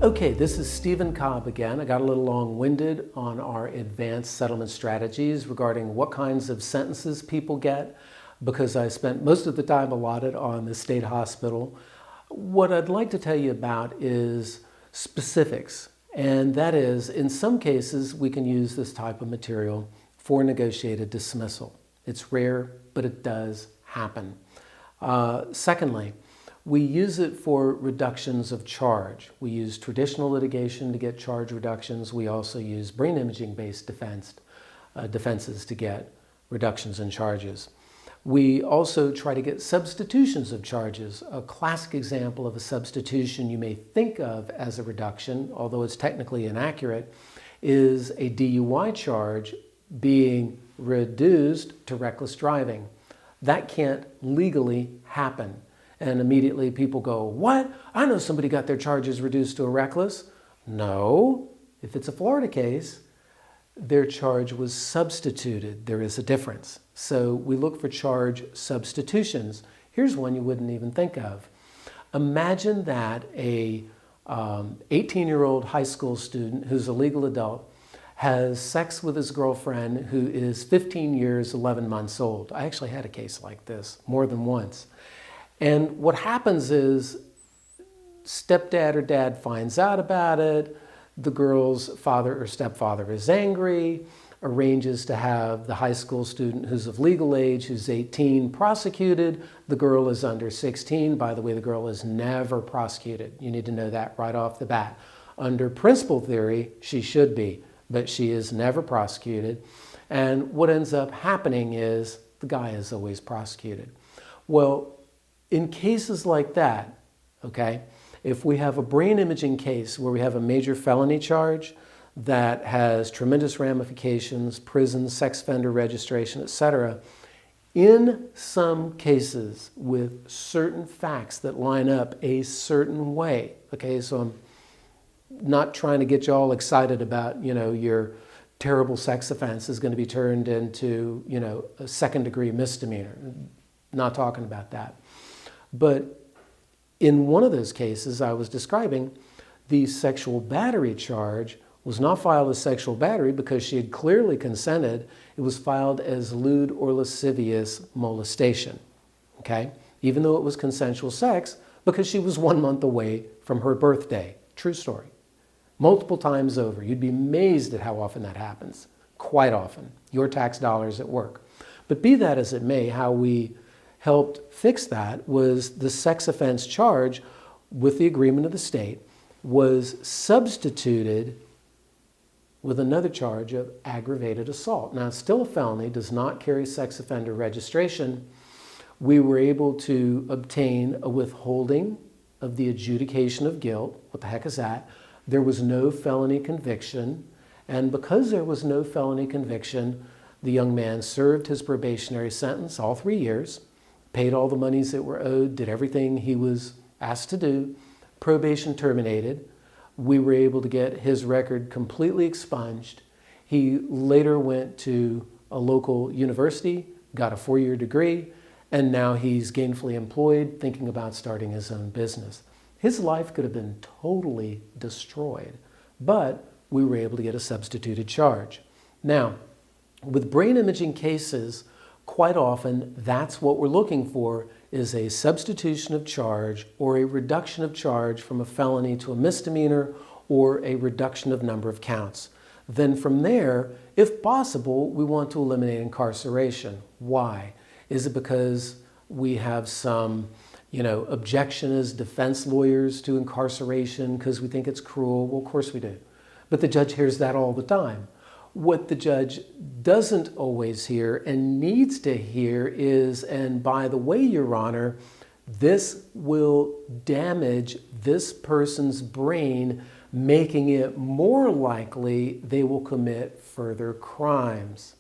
Okay, this is Stephen Cobb again. I got a little long-winded on our advanced settlement strategies regarding what kinds of sentences people get because I spent most of the time allotted on the state hospital. What I'd like to tell you about is specifics, and that is, in some cases, we can use this type of material for negotiated dismissal. It's rare, but it does happen. Secondly, we use it for reductions of charge. We use traditional litigation to get charge reductions. We also use brain imaging-based defenses to get reductions in charges. We also try to get substitutions of charges. A classic example of a substitution you may think of as a reduction, although it's technically inaccurate, is a DUI charge being reduced to reckless driving. That can't legally happen. And immediately people go, what? I know somebody got their charges reduced to a reckless. No, if it's a Florida case, their charge was substituted. There is a difference. So we look for charge substitutions. Here's one you wouldn't even think of. Imagine that a 18-year-old high school student who's a legal adult has sex with his girlfriend who is 15 years, 11 months old. I actually had a case like this more than once. And what happens is stepdad or dad finds out about it, the girl's father or stepfather is angry, arranges to have the high school student who's of legal age, who's 18, prosecuted. The girl is under 16. By the way, the girl is never prosecuted. You need to know that right off the bat. Under principal theory, she should be, but she is never prosecuted. And what ends up happening is the guy is always prosecuted. Well, in cases like that, okay, if we have a brain imaging case where we have a major felony charge that has tremendous ramifications, prison, sex offender registration, etc., in some cases with certain facts that line up a certain way, okay, so I'm not trying to get you all excited about, your terrible sex offense is going to be turned into, a second-degree misdemeanor. Not talking about that. But in one of those cases I was describing, the sexual battery charge was not filed as sexual battery because she had clearly consented. It was filed as lewd or lascivious molestation, okay? Even though it was consensual sex, because she was 1 month away from her birthday. True story. Multiple times over. You'd be amazed at how often that happens. Quite often. Your tax dollars at work. But be that as it may, how we helped fix that was the sex offense charge, with the agreement of the state, was substituted with another charge of aggravated assault. Now, it's still a felony, does not carry sex offender registration. We were able to obtain a withholding of the adjudication of guilt. What the heck is that? There was no felony conviction, and because there was no felony conviction, the young man served his probationary sentence, all 3 years, paid all the monies that were owed, did everything he was asked to do. Probation terminated. We were able to get his record completely expunged. He later went to a local university, got a 4-year degree, and now he's gainfully employed, thinking about starting his own business. His life could have been totally destroyed, but we were able to get a substituted charge. Now, with brain imaging cases, quite often, that's what we're looking for, is a substitution of charge or a reduction of charge from a felony to a misdemeanor or a reduction of number of counts. Then from there, if possible, we want to eliminate incarceration. Why? Is it because we have some, objection as defense lawyers to incarceration because we think it's cruel? Well, of course we do. But the judge hears that all the time. What the judge doesn't always hear and needs to hear is, and by the way, Your Honor, this will damage this person's brain, making it more likely they will commit further crimes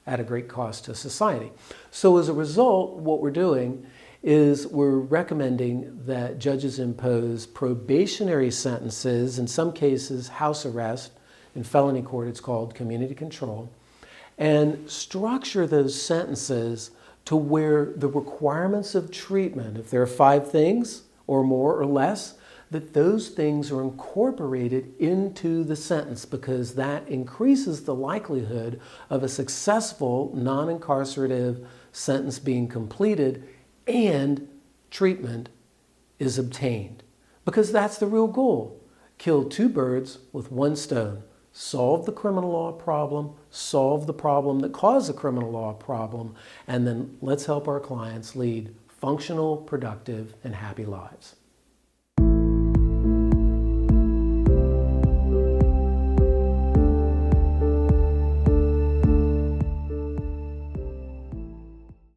at a great cost to society. So as a result, what we're doing is we're recommending that judges impose probationary sentences, in some cases house arrest. In felony court, it's called community control, and structure those sentences to where the requirements of treatment, if there are 5 things or more or less that those things are incorporated into the sentence, because that increases the likelihood of a successful non-incarcerative sentence being completed and treatment is obtained. Because that's the real goal. Kill two birds with one stone. Solve the criminal law problem, solve the problem that caused the criminal law problem, and then let's help our clients lead functional, productive, and happy lives.